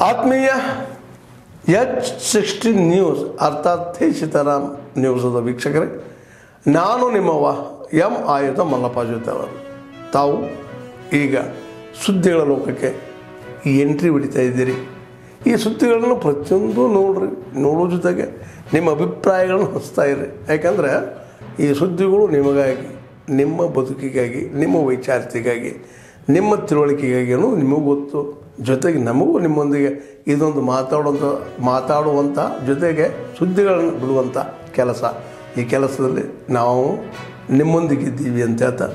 ಆತ್ಮೀಯ H16 news ಅರ್ಥಾತ್ ಥೇ ಸೀತಾರಾಮ್ ನ್ಯೂಸದ ವೀಕ್ಷಕರೇ, ನಾನು ನಿಮ್ಮವ ಎಂ ಆಯುಧ ಮಲ್ಲಪ್ಪ ಜೊತೆ ಅವರು. ತಾವು ಈಗ ಸುದ್ದಿಗಳ ಲೋಕಕ್ಕೆ ಎಂಟ್ರಿ ಹೊಡಿತಾ ಇದ್ದೀರಿ. ಈ ಸುದ್ದಿಗಳನ್ನು ಪ್ರತಿಯೊಂದು ನೋಡೋ ಜೊತೆಗೆ ನಿಮ್ಮ ಅಭಿಪ್ರಾಯಗಳನ್ನು ಹಂಚ್ತಾ ಇರಿ. ಯಾಕಂದರೆ ಈ ಸುದ್ದಿಗಳು ನಿಮಗಾಗಿ, ನಿಮ್ಮ ಬದುಕಿಗಾಗಿ, ನಿಮ್ಮ ವೈಚಾರಿಕೆಗಾಗಿ, ನಿಮ್ಮ ತಿಳುವಳಿಕೆಗಾಗಿಯೂ ನಿಮಗೂ ಗೊತ್ತು. ಜೊತೆಗೆ ನಮಗೂ ನಿಮ್ಮೊಂದಿಗೆ ಇದೊಂದು ಮಾತಾಡುವಂಥ ಜೊತೆಗೆ ಸುದ್ದಿಗಳನ್ನು ಬಿಡುವಂಥ ಕೆಲಸ. ಈ ಕೆಲಸದಲ್ಲಿ ನಾವು ನಿಮ್ಮೊಂದಿಗಿದ್ದೀವಿ ಅಂತ ಹೇಳ್ತಾ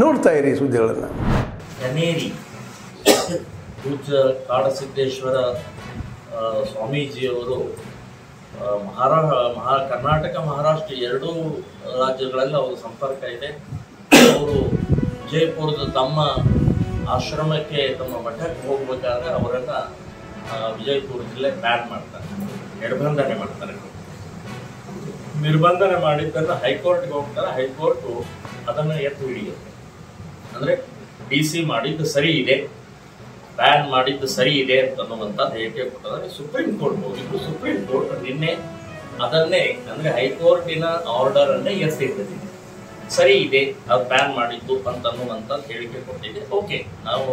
ನೋಡ್ತಾ ಇರಿ ಈ ಸುದ್ದಿಗಳನ್ನು. ಕನೇರಿ ಪೂಜ್ಯ ಕಾಡಸಿದ್ದೇಶ್ವರ ಸ್ವಾಮೀಜಿಯವರು ಕರ್ನಾಟಕ ಮಹಾರಾಷ್ಟ್ರ ಎರಡೂ ರಾಜ್ಯಗಳಲ್ಲಿ ಅವರು ಸಂಪರ್ಕ ಇದೆ. ಅವರು ವಿಜಯಪುರದ ತಮ್ಮ ಆಶ್ರಮಕ್ಕೆ, ತಮ್ಮ ಮಠಕ್ಕೆ ಹೋಗ್ಬೇಕಾದ್ರೆ ಅವರನ್ನು ವಿಜಯಪುರ ಜಿಲ್ಲೆ ಬ್ಯಾನ್ ಮಾಡ್ತಾರೆ, ನಿರ್ಬಂಧನೆ ಮಾಡ್ತಾರೆ. ನಿರ್ಬಂಧನೆ ಮಾಡಿದ್ದನ್ನು ಹೈಕೋರ್ಟ್ಗೆ ಹೋಗ್ತಾರೆ. ಹೈಕೋರ್ಟು ಅದನ್ನು ಎತ್ತು ಹಿಡಿಯುತ್ತೆ. ಅಂದರೆ DC ಮಾಡಿದ್ದು ಸರಿ ಇದೆ, ಬ್ಯಾನ್ ಮಾಡಿದ್ದು ಸರಿ ಇದೆ ಅಂತನ್ನುವಂಥದ್ದು ಹೇಳಿಕೆ ಕೊಟ್ಟರೆ ಸುಪ್ರೀಂ ಕೋರ್ಟ್ ಹೋಗಿದ್ದು. ಸುಪ್ರೀಂ ಕೋರ್ಟ್ ನಿನ್ನೆ ಅದನ್ನೇ, ಅಂದರೆ ಹೈಕೋರ್ಟಿನ ಆರ್ಡರ್ ಅನ್ನೇ ಎತ್ತಿರ್ತದೆ, ಸರಿ ಇದೆ ಅದು ಬ್ಯಾನ್ ಮಾಡಿದ್ದು ಅಂತನ್ನುವಂಥದ್ದು ಹೇಳಿಕೆ ಕೊಟ್ಟಿದೆ. ಓಕೆ, ನಾವು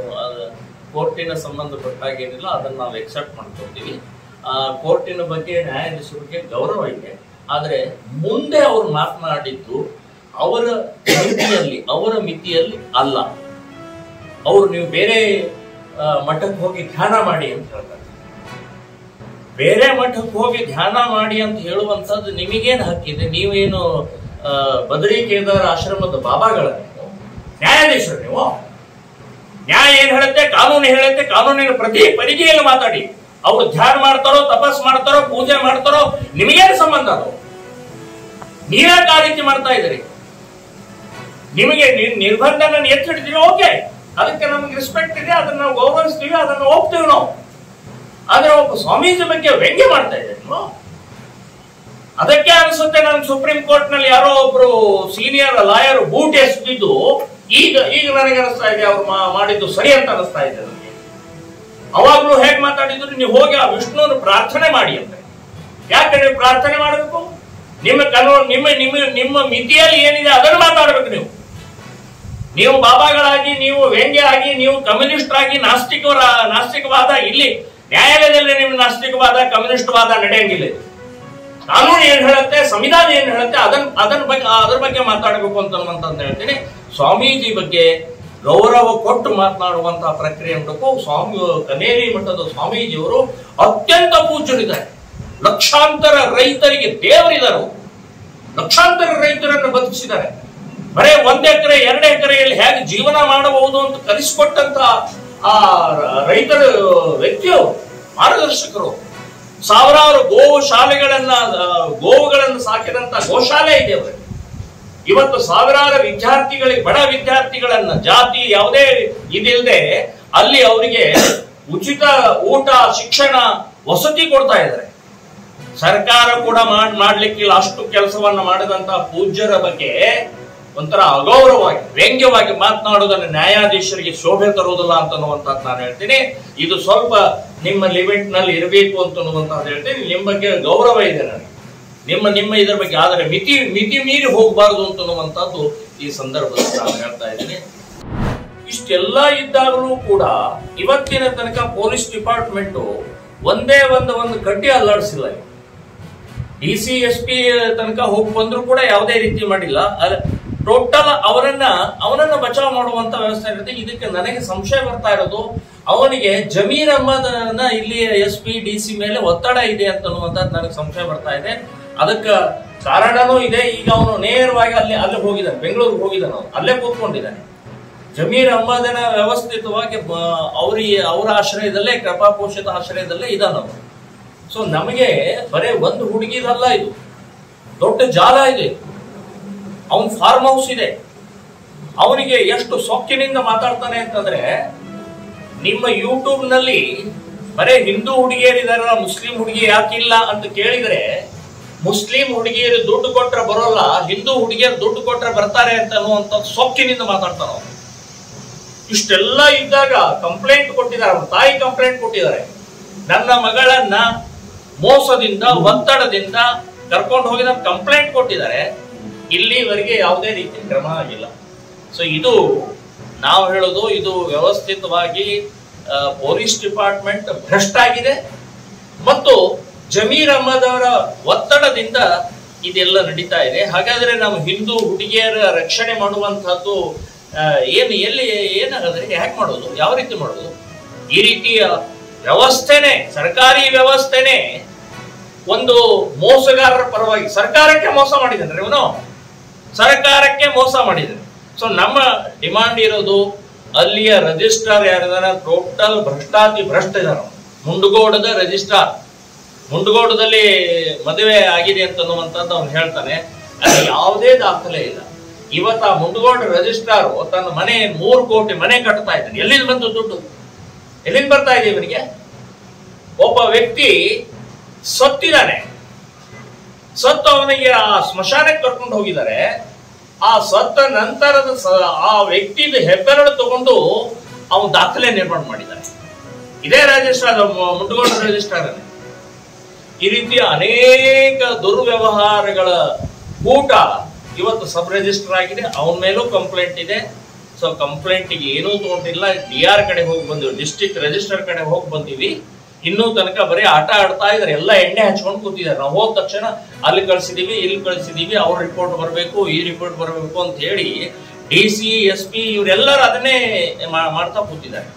ಕೋರ್ಟಿನ ಸಂಬಂಧಪಟ್ಟಾಗೇನಿಲ್ಲ, ಅದನ್ನು ನಾವು ಎಕ್ಸೆಪ್ಟ್ ಮಾಡ್ಕೊಳ್ತೀವಿ. ಕೋರ್ಟಿನ ಬಗ್ಗೆ, ನ್ಯಾಯಾಧೀಶರ ಬಗ್ಗೆ ಗೌರವ ಇದೆ. ಆದರೆ ಮುಂದೆ ಅವರು ಮಾತನಾಡಿದ್ದು ಅವರ ಮಿತಿಯಲ್ಲಿ ಅಲ್ಲ. ಅವರು ನೀವು ಬೇರೆ ಮಠಕ್ಕೆ ಹೋಗಿ ಧ್ಯಾನ ಮಾಡಿ ಅಂತ ಹೇಳ್ತಾರೆ. ಬೇರೆ ಮಠಕ್ಕೆ ಹೋಗಿ ಧ್ಯಾನ ಮಾಡಿ ಅಂತ ಹೇಳುವಂಥದ್ದು ನಿಮಗೇನು ಹಕ್ಕಿದೆ? ನೀವೇನು ಬದರಿ ಕೇದಾರ ಆಶ್ರಮದ ಬಾಬಾಗಳ ನ್ಯಾಯಾಧೀಶರು? ನೀವು ನ್ಯಾಯ ಏನ್ ಹೇಳುತ್ತೆ, ಕಾನೂನು ಹೇಳುತ್ತೆ, ಕಾನೂನಿನ ಪ್ರತಿ ಪರಿಧಿಯಲ್ಲಿ ಮಾತಾಡಿ. ಅವ್ರು ಧ್ಯಾನ ಮಾಡ್ತಾರೋ, ತಪಸ್ ಮಾಡ್ತಾರೋ, ಪೂಜೆ ಮಾಡ್ತಾರೋ, ನಿಮಗೇನು ಸಂಬಂಧ? ಅದು ನೀವ್ಯಾಕೆ ಆ ರೀತಿ ಮಾಡ್ತಾ ಇದ್ದೀರಿ? ನಿಮಗೆ ನಿರ್ಬಂಧನ ಎತ್ತಿ ಹಿಡಿತೀವಿ, ಓಕೆ, ಅದಕ್ಕೆ ನಮ್ಗೆ ರೆಸ್ಪೆಕ್ಟ್ ಇದೆ, ಅದನ್ನ ನಾವು ಗೌರವಿಸ್ತೀವಿ, ಅದನ್ನು ಹೋಗ್ತೀವಿ ನಾವು. ಆದ್ರೆ ಒಬ್ಬ ಸ್ವಾಮೀಜಿ ಬಗ್ಗೆ ವ್ಯಂಗ್ಯ ಮಾಡ್ತಾ ಇದ್ದೀರಿ ನೀವು. ಅದಕ್ಕೆ ಅನಿಸುತ್ತೆ ನಾನು ಸುಪ್ರೀಂ ಕೋರ್ಟ್ ನಲ್ಲಿ ಯಾರೋ ಒಬ್ರು ಸೀನಿಯರ್ ಲಾಯರ್ ಬೂಟ್ ಎಸ್ತಿದ್ದು ಈಗ ನನಗೆ ಅನಿಸ್ತಾ ಇದೆ ಅವ್ರು ಮಾಡಿದ್ದು ಸರಿ ಅಂತ ಅನಿಸ್ತಾ ಇದೆ ನನಗೆ. ಅವಾಗ್ಲೂ ಹೇಗೆ ಮಾತಾಡಿದ್ರು, ನೀವು ಹೋಗಿ ಆ ವಿಷ್ಣುವನ್ನು ಪ್ರಾರ್ಥನೆ ಮಾಡಿ ಅಂತ. ಯಾಕೆ ನೀವು ಪ್ರಾರ್ಥನೆ ಮಾಡಬೇಕು? ನಿಮ್ಮ ಮಿತಿಯಲ್ಲಿ ಏನಿದೆ ಅದನ್ನು ಮಾತಾಡಬೇಕು. ನೀವು ಬಾಬಾಗಳಾಗಿ, ನೀವು ವ್ಯಂಗ್ಯ ಆಗಿ, ನೀವು ಕಮ್ಯುನಿಸ್ಟ್ ಆಗಿ ನಾಸ್ತಿಕವಾದ ಇಲ್ಲಿ ನ್ಯಾಯಾಲಯದಲ್ಲಿ ನಿಮ್ಮ ನಾಸ್ತಿಕವಾದ ಕಮ್ಯುನಿಸ್ಟ್ ವಾದ ನಡೆಯಂಗಿಲ್ಲ. ಕಾನೂನು ಏನ್ ಹೇಳುತ್ತೆ, ಸಂವಿಧಾನ ಏನ್ ಹೇಳುತ್ತೆ, ಅದ್ರ ಬಗ್ಗೆ ಮಾತಾಡಬೇಕು ಅಂತ ಹೇಳ್ತೀನಿ. ಸ್ವಾಮೀಜಿ ಬಗ್ಗೆ ಗೌರವ ಕೊಟ್ಟು ಮಾತನಾಡುವಂತಹ ಪ್ರಕ್ರಿಯೆ ಉಂಟು. ಕನೇರಿ ಮಠದ ಸ್ವಾಮೀಜಿಯವರು ಅತ್ಯಂತ ಪೂಜ್ಯರಿದ್ದಾರೆ. ಲಕ್ಷಾಂತರ ರೈತರಿಗೆ ದೇವರಿದ್ದಾರೆ. ಲಕ್ಷಾಂತರ ರೈತರನ್ನು ಬದುಕಿಸಿದ್ದಾರೆ. ಬರೇ 1 ಎಕರೆ 2 ಎಕರೆಯಲ್ಲಿ ಹೇಗೆ ಜೀವನ ಮಾಡಬಹುದು ಅಂತ ಕಲಿಸಿಕೊಟ್ಟಂತ ಆ ರೈತರ ವ್ಯಕ್ತಿಯವರು, ಮಾರ್ಗದರ್ಶಕರು. ಸಾವಿರಾರು ಗೋವುಗಳನ್ನು ಸಾಕಿದಂತ ಗೋಶಾಲೆ ಇದೆ ಅವರಿಗೆ. ಇವತ್ತು ಸಾವಿರಾರು ವಿದ್ಯಾರ್ಥಿಗಳಿಗೆ, ಬಡ ವಿದ್ಯಾರ್ಥಿಗಳನ್ನ ಜಾತಿ ಯಾವುದೇ ಇದಿಲ್ಲದೆ ಅಲ್ಲಿ ಅವರಿಗೆ ಉಚಿತ ಊಟ, ಶಿಕ್ಷಣ, ವಸತಿ ಕೊಡ್ತಾ ಇದ್ದಾರೆ. ಸರ್ಕಾರ ಕೂಡ ಮಾಡ್ಲಿಕ್ಕಿಲ್ಲ ಅಷ್ಟು ಕೆಲಸವನ್ನ ಮಾಡಿದಂತ ಪೂಜ್ಯರ ಬಗ್ಗೆ ಒಂಥರ ಅಗೌರವವಾಗಿ, ವ್ಯಂಗ್ಯವಾಗಿ ಮಾತನಾಡುವುದನ್ನು ನ್ಯಾಯಾಧೀಶರಿಗೆ ಶೋಭೆ ತರುವುದಿಲ್ಲ ಅಂತನ್ನುವಂಥದ್ದು ನಾನು ಹೇಳ್ತೀನಿ. ಇದು ಸ್ವಲ್ಪ ನಿಮ್ಮ ಲಿಮಿಟ್ ನಲ್ಲಿ ಇರಬೇಕು ಅಂತನ್ನುವಂಥದ್ದು ಹೇಳ್ತೀನಿ. ನಿಮ್ಮ ಬಗ್ಗೆ ಗೌರವ ಇದೆ ನನಗೆ, ನಿಮ್ಮ ಇದರ ಬಗ್ಗೆ. ಆದರೆ ಮಿತಿ ಮೀರಿ ಹೋಗಬಾರದು ಅಂತನ್ನುವಂಥದ್ದು ಈ ಸಂದರ್ಭದಲ್ಲಿ ನಾನು ಹೇಳ್ತಾ ಇದ್ದೀನಿ. ಇಷ್ಟೆಲ್ಲ ಇದ್ದಾಗಲೂ ಕೂಡ ಇವತ್ತಿನ ತನಕ ಪೊಲೀಸ್ ಡಿಪಾರ್ಟ್ಮೆಂಟ್ ಒಂದೇ ಒಂದು ಕಡ್ಡಿ ಅಲ್ಲಾಡಿಸಿಲ್ಲ. DC SP ತನಕ ಹೋಗಿ ಬಂದ್ರು ಕೂಡ ಯಾವುದೇ ರೀತಿ ಮಾಡಿಲ್ಲ. ಟೋಟಲ್ ಅವನನ್ನ ಬಚಾವ್ ಮಾಡುವಂತ ವ್ಯವಸ್ಥೆ ಇರುತ್ತೆ. ಇದಕ್ಕೆ ನನಗೆ ಸಂಶಯ ಬರ್ತಾ ಇರೋದು, ಅವನಿಗೆ ಜಮೀರ್ ಅಹ್ಮದ್ ಇಲ್ಲಿ SP DC ಮೇಲೆ ಒತ್ತಡ ಇದೆ ಅಂತನ್ನುವಂಥದ್ದು ನನಗೆ ಸಂಶಯ ಬರ್ತಾ ಇದೆ. ಅದಕ್ಕೆ ಕಾರಣನೂ ಇದೆ. ಈಗ ಅವನು ನೇರವಾಗಿ ಅಲ್ಲಿ ಹೋಗಿದ್ದಾನೆ, ಬೆಂಗಳೂರಿಗೆ ಹೋಗಿದ್ದಾನೆ, ಅವನು ಅಲ್ಲೇ ಕೂತ್ಕೊಂಡಿದ್ದಾನೆ. ಜಮೀರ್ ಅಹ್ಮದನ ವ್ಯವಸ್ಥಿತವಾಗಿ ಅವರ ಆಶ್ರಯದಲ್ಲೇ, ಕೃಪಾಪೋಷಿತ ಆಶ್ರಯದಲ್ಲೇ ಇದ್ದಾನವನು. ಸೊ ನಮಗೆ ಬರೇ ಒಂದು ಹುಡುಗಿದಲ್ಲ, ಇದು ದೊಡ್ಡ ಜಾಲ ಇದೆ. ಅವನ್ ಫಾರ್ಮ್ ಹೌಸ್ ಇದೆ. ಅವನಿಗೆ ಎಷ್ಟು ಸೊಕ್ಕಿನಿಂದ ಮಾತಾಡ್ತಾನೆ ಅಂತಂದ್ರೆ, ನಿಮ್ಮ ಯೂಟ್ಯೂಬ್ ನಲ್ಲಿ ಬರೇ ಹಿಂದೂ ಹುಡುಗಿಯರಿದಾರ, ಮುಸ್ಲಿಂ ಹುಡುಗಿ ಯಾಕಿಲ್ಲ ಅಂತ ಕೇಳಿದ್ರೆ, ಮುಸ್ಲಿಂ ಹುಡುಗಿಯರು ದುಡ್ಡು ಕೊಟ್ರೆ ಬರೋಲ್ಲ, ಹಿಂದೂ ಹುಡುಗಿಯರು ದುಡ್ಡು ಕೊಟ್ರೆ ಬರ್ತಾರೆ ಅಂತ ಅನ್ನುವಂಥ ಸೊಕ್ಕಿನಿಂದ ಮಾತಾಡ್ತಾನ. ಇಷ್ಟೆಲ್ಲ ಇದ್ದಾಗ ಕಂಪ್ಲೇಂಟ್ ಕೊಟ್ಟಿದ್ದಾರೆ, ಅವ್ರ ತಾಯಿ ಕಂಪ್ಲೇಂಟ್ ಕೊಟ್ಟಿದ್ದಾರೆ. ನನ್ನ ಮಗಳನ್ನ ಮೋಸದಿಂದ ಒತ್ತಡದಿಂದ ಕರ್ಕೊಂಡು ಹೋಗಿ ನಾನು ಕಂಪ್ಲೇಂಟ್ ಕೊಟ್ಟಿದ್ದಾರೆ. ಇಲ್ಲಿವರೆಗೆ ಯಾವುದೇ ರೀತಿ ಕ್ರಮ ಆಗಿಲ್ಲ. ಸೊ ಇದು ನಾವು ಹೇಳೋದು, ಇದು ವ್ಯವಸ್ಥಿತವಾಗಿ ಪೊಲೀಸ್ ಡಿಪಾರ್ಟ್ಮೆಂಟ್ ಭ್ರಷ್ಟ ಆಗಿದೆ ಮತ್ತು ಜಮೀರ್ ಅಹ್ಮದ್ ಅವರ ಒತ್ತಡದಿಂದ ಇದೆಲ್ಲ ನಡೀತಾ ಇದೆ. ಹಾಗಾದ್ರೆ ನಾವು ಹಿಂದೂ ಹುಡುಗಿಯರ ರಕ್ಷಣೆ ಮಾಡುವಂತಹದ್ದು ಏನಾಗದ್ರೆ ಹೇಗೆ ಮಾಡೋದು, ಯಾವ ರೀತಿ ಮಾಡೋದು? ಈ ರೀತಿಯ ವ್ಯವಸ್ಥೆನೆ, ಸರ್ಕಾರಿ ವ್ಯವಸ್ಥೆನೆ ಒಂದು ಮೋಸಗಾರರ ಪರವಾಗಿ ಸರ್ಕಾರಕ್ಕೆ ಮೋಸ ಮಾಡಿದ್ದಾನೆ ಇವನು, ಸರ್ಕಾರಕ್ಕೆ ಮೋಸ ಮಾಡಿದ್ದಾನೆ. ಸೊ ನಮ್ಮ ಡಿಮಾಂಡ್ ಇರೋದು, ಅಲ್ಲಿಯ ರಿಜಿಸ್ಟ್ರಾರ್ ಯಾರಿದಾರ ಟೋಟಲ್ ಭ್ರಷ್ಟ ಇದಾರ. ಮುಂಡಗೋಡದ ರಿಜಿಸ್ಟ್ರಾರ್, ಮುಂಡಗೋಡದಲ್ಲಿ ಮದುವೆ ಆಗಿದೆ ಅಂತನ್ನುವಂಥದ್ದು ಅವ್ನು ಹೇಳ್ತಾನೆ, ಅಲ್ಲಿ ಯಾವುದೇ ದಾಖಲೆ ಇಲ್ಲ. ಇವತ್ತು ಆ ಮುಂಡಗೋಡ ರಿಜಿಸ್ಟ್ರಾರು ತನ್ನ ಮನೆ 3 ಕೋಟಿ ಮನೆ ಕಟ್ತಾ ಇದ್ದಾನೆ. ಎಲ್ಲಿಂದ ಬಂತು ದುಡ್ಡು? ಎಲ್ಲಿಂದ ಬರ್ತಾ ಇದೆ ಇವನಿಗೆ? ಒಬ್ಬ ವ್ಯಕ್ತಿ ಸತ್ತಿದ್ದಾನೆ, ಸತ್ತು ಅವನಿಗೆ ಆ ಸ್ಮಶಾನಕ್ಕೆ ಕರ್ಕೊಂಡು ಹೋಗಿದ್ದಾರೆ. ಆ ಸತ್ತ ನಂತರದ ಆ ವ್ಯಕ್ತಿದ ಹೆಬ್ಬೆರಳು ತಗೊಂಡು ಅವನು ದಾಖಲೆ ನಿರ್ಮಾಣ ಮಾಡಿದ್ದಾನೆ. ಇದೇ ರಿಜಿಸ್ಟ್ರಾರ್, ಮುಂಡಗೋಡ ರಿಜಿಸ್ಟ್ರಾರ್. ಈ ರೀತಿಯ ಅನೇಕ ದುರ್ವ್ಯವಹಾರಗಳ ಕೂಟ ಇವತ್ತು ಸಬ್ ರಿಜಿಸ್ಟರ್ ಆಗಿದೆ. ಅವನ ಮೇಲೂ ಕಂಪ್ಲೇಂಟ್ ಇದೆ. ಸೊ ಕಂಪ್ಲೇಂಟಿಗೆ ಏನೂ ತಗೊಂಡಿಲ್ಲ. DR ಕಡೆ ಹೋಗಿ ಬಂದಿವಿ, ಡಿಸ್ಟ್ರಿಕ್ಟ್ ರಿಜಿಸ್ಟರ್ ಕಡೆ ಹೋಗಿ ಬಂದಿವಿ. ಇನ್ನೂ ತನಕ ಬರೀ ಆಟ ಆಡ್ತಾ ಇದಾರೆ, ಎಲ್ಲ ಎಣ್ಣೆ ಹಚ್ಕೊಂಡು ಕೂತಿದ್ದಾರೆ. ನಾವು ಹೋದ ತಕ್ಷಣ ಅಲ್ಲಿ ಕಳ್ಸಿದೀವಿ, ಇಲ್ಲಿ ಕಳ್ಸಿದೀವಿ, ಅವ್ರ ರಿಪೋರ್ಟ್ ಬರಬೇಕು, ಈ ರಿಪೋರ್ಟ್ ಬರಬೇಕು ಅಂತ ಹೇಳಿ DC SP ಇವರೆಲ್ಲರೂ ಅದನ್ನೇ ಮಾಡ್ತಾ ಕೂತಿದ್ದಾರೆ.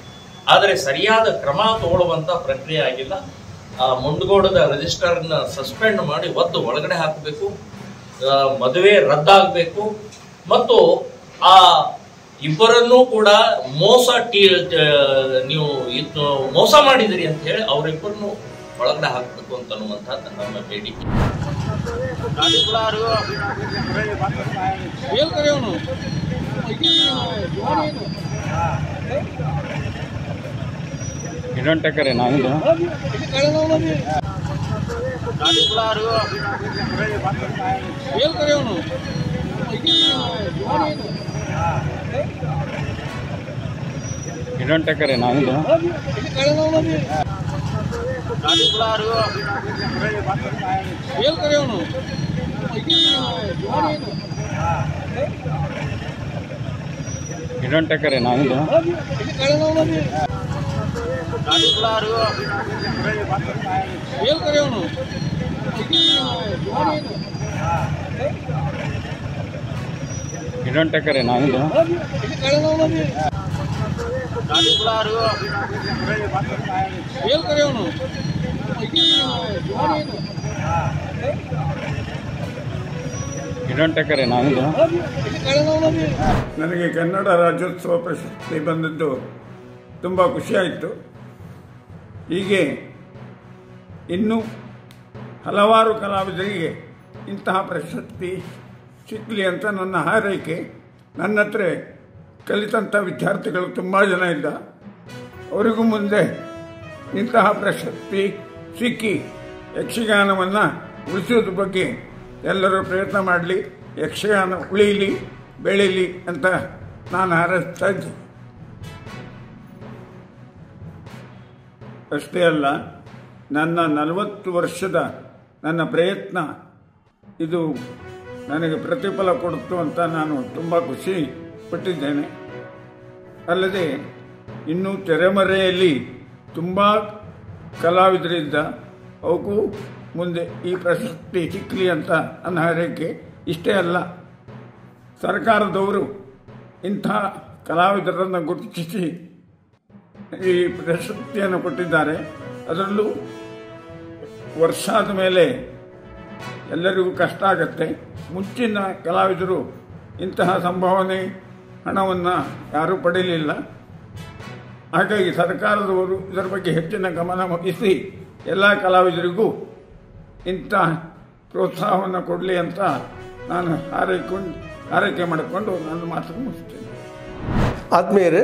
ಆದರೆ ಸರಿಯಾದ ಕ್ರಮ ತಗೊಳ್ಳುವಂತ ಪ್ರಕ್ರಿಯೆ ಆಗಿಲ್ಲ. ಆ ಮುಂಡಗೋಡದ ರಿಜಿಸ್ಟರ್ನ ಸಸ್ಪೆಂಡ್ ಮಾಡಿ ಒದ್ದು ಒಳಗಡೆ ಹಾಕಬೇಕು, ಮದುವೆ ರದ್ದಾಗಬೇಕು ಮತ್ತು ಆ ಇಬ್ಬರನ್ನೂ ಕೂಡ ನೀವು ಮೋಸ ಮಾಡಿದಿರಿ ಅಂತ ಹೇಳಿ ಅವರಿಬ್ಬರನ್ನು ಒಳಗಡೆ ಹಾಕಬೇಕು ಅಂತ ಅನ್ನುವಂಥದ್ದು ನಮ್ಮ ಬೇಡಿಕೆ. ಇಡಂಟಕರೆ ನಾವಿದು ಇಡಂಟಕರೆ ನಾವಿದು ಇಡಂಟಕರೆ ನಾವಿದು ಇಡಂಟಕರೆ ನಾವಿದು ಇಡಂಟಕರೆ ನಾವಿದು ನನಗೆ ಕನ್ನಡ ರಾಜ್ಯೋತ್ಸವ ಪ್ರಶಸ್ತಿ ಬಂದದ್ದು ತುಂಬ ಖುಷಿಯಾಯಿತು. ಹೀಗೆ ಇನ್ನೂ ಹಲವಾರು ಕಲಾವಿದರಿಗೆ ಇಂತಹ ಪ್ರಶಸ್ತಿ ಸಿಕ್ಕಲಿ ಅಂತ ನನ್ನ ಹಾರೈಕೆ. ನನ್ನ ಹತ್ರ ಕಲಿತಂಥ ವಿದ್ಯಾರ್ಥಿಗಳು ತುಂಬ ಜನ ಇದ್ದ, ಅವರಿಗೂ ಮುಂದೆ ಇಂತಹ ಪ್ರಶಸ್ತಿ ಸಿಕ್ಕಿ ಯಕ್ಷಗಾನವನ್ನು ಉಳಿಸೋದ್ರ ಬಗ್ಗೆ ಎಲ್ಲರೂ ಪ್ರಯತ್ನ ಮಾಡಲಿ, ಯಕ್ಷಗಾನ ಉಳಿಯಲಿ, ಬೆಳೀಲಿ ಅಂತ ನಾನು ಹಾರೈಸ್ತಾ ಇದ್ದೆ. ಅಷ್ಟೇ ಅಲ್ಲ, ನನ್ನ 40 ವರ್ಷದ ನನ್ನ ಪ್ರಯತ್ನ ಇದು ನನಗೆ ಪ್ರತಿಫಲ ಕೊಡ್ತು ಅಂತ ನಾನು ತುಂಬ ಖುಷಿ ಪಟ್ಟಿದ್ದೇನೆ. ಅಲ್ಲದೆ ಇನ್ನೂ ತೆರೆಮರೆಯಲ್ಲಿ ತುಂಬ ಕಲಾವಿದರಿದ್ದ, ಅವಕ್ಕೂ ಮುಂದೆ ಈ ಪ್ರಶಸ್ತಿ ಸಿಕ್ಕಲಿ ಅಂತ ನನ್ನ ಹಾರೈಕೆ. ಇಷ್ಟೇ ಅಲ್ಲ, ಸರ್ಕಾರದವರು ಇಂಥ ಕಲಾವಿದರನ್ನು ಗುರುತಿಸಿ ಈ ಪ್ರಶಸ್ತಿಯನ್ನು ಕೊಟ್ಟಿದ್ದಾರೆ. ಅದರಲ್ಲೂ ವರ್ಷ ಆದ ಮೇಲೆ ಎಲ್ಲರಿಗೂ ಕಷ್ಟ ಆಗತ್ತೆ. ಮುಂಚಿನ ಕಲಾವಿದರು ಇಂತಹ ಸಂಭಾವನೆ ಹಣವನ್ನು ಯಾರೂ ಪಡೆಯಲಿಲ್ಲ. ಹಾಗಾಗಿ ಸರ್ಕಾರದವರು ಇದರ ಬಗ್ಗೆ ಹೆಚ್ಚಿನ ಗಮನ ವಹಿಸಿ ಎಲ್ಲ ಕಲಾವಿದರಿಗೂ ಇಂಥ ಪ್ರೋತ್ಸಾಹವನ್ನು ಕೊಡಲಿ ಅಂತ ನಾನು ಹಾರೈಕೆ ಮಾಡಿಕೊಂಡು ನನ್ನ ಮಾತು ಮುಗಿಸ್ತೇನೆ. ಆದ್ಮೇಲೆ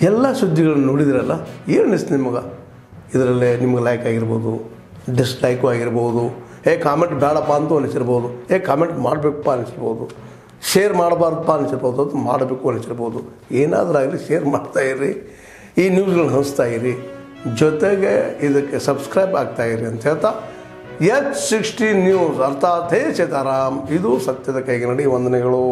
ಎಲ್ಲ ಸುದ್ದಿಗಳನ್ನು ನೋಡಿದ್ರಲ್ಲ, ಏನು ಅನಿಸ್ತು ನಿಮಗೆ? ಇದರಲ್ಲೇ ನಿಮ್ಗೆ ಲೈಕ್ ಆಗಿರ್ಬೋದು, ಡಿಸ್ಲೈಕು ಆಗಿರ್ಬೋದು, ಕಾಮೆಂಟ್ ಬೇಡಪ್ಪ ಅಂತೂ ಅನಿಸಿರ್ಬೋದು, ಕಾಮೆಂಟ್ ಮಾಡಬೇಕಪ್ಪ ಅನಿಸಿರ್ಬೋದು, ಶೇರ್ ಮಾಡಬಾರ್ದಪ್ಪ ಅನಿಸಿರ್ಬೋದು, ಅದು ಮಾಡಬೇಕು ಅನಿಸಿರ್ಬೋದು. ಏನಾದರೂ ಆಗಲಿ ಶೇರ್ ಮಾಡ್ತಾಯಿರ್ರಿ, ಈ ನ್ಯೂಸ್ಗಳನ್ನ ಹಂಚ್ತಾ ಇರಿ. ಜೊತೆಗೆ ಇದಕ್ಕೆ ಸಬ್ಸ್ಕ್ರೈಬ್ ಆಗ್ತಾಯಿರಿ ಅಂತ ಹೇಳ್ತಾ H60 ನ್ಯೂಸ್ ಅರ್ಥಾತ್ ಹೇ ಸೀತಾರಾಮ್, ಇದು ಸತ್ಯದ ಕೈಗೆ ನಡಿ. ವಂದನೆಗಳು.